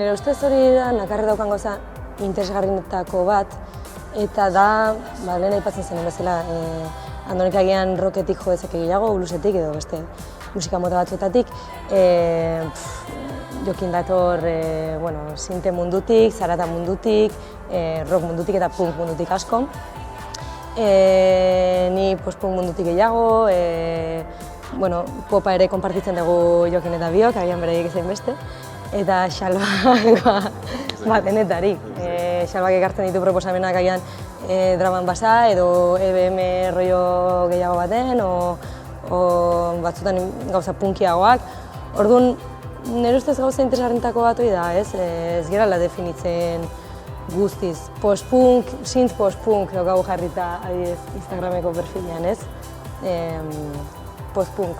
Nire ustez hori da, nakarre daukan gauza interesgarrietako bat, eta da, lehen aipatzen zen bezala, Andonek agian rocketik jo dezake gehiago, bluesetik edo beste musika mota batzuetatik. Jokin dator sinte mundutik, zarata mundutik, rock mundutik eta punk mundutik asko. Ni post-punk mundutik gehiago, popa ere konpartitzen dugu Jokin eta biok, agian beraiek ezain beste. Eta Xalbak denetarik. Xalbak ekartzen ditu proposamenak agian draman basa edo EBM rollo gehiago baten, o batzutan gauza punkiagoak. Orduan, nire ustez gauza interesgarrietako bat hori da, ez gerala definitzen guztiz. Post-punk, synth post-punk daukagu jarrita adibidez Instagrameko perfilean, ez? Post-punk.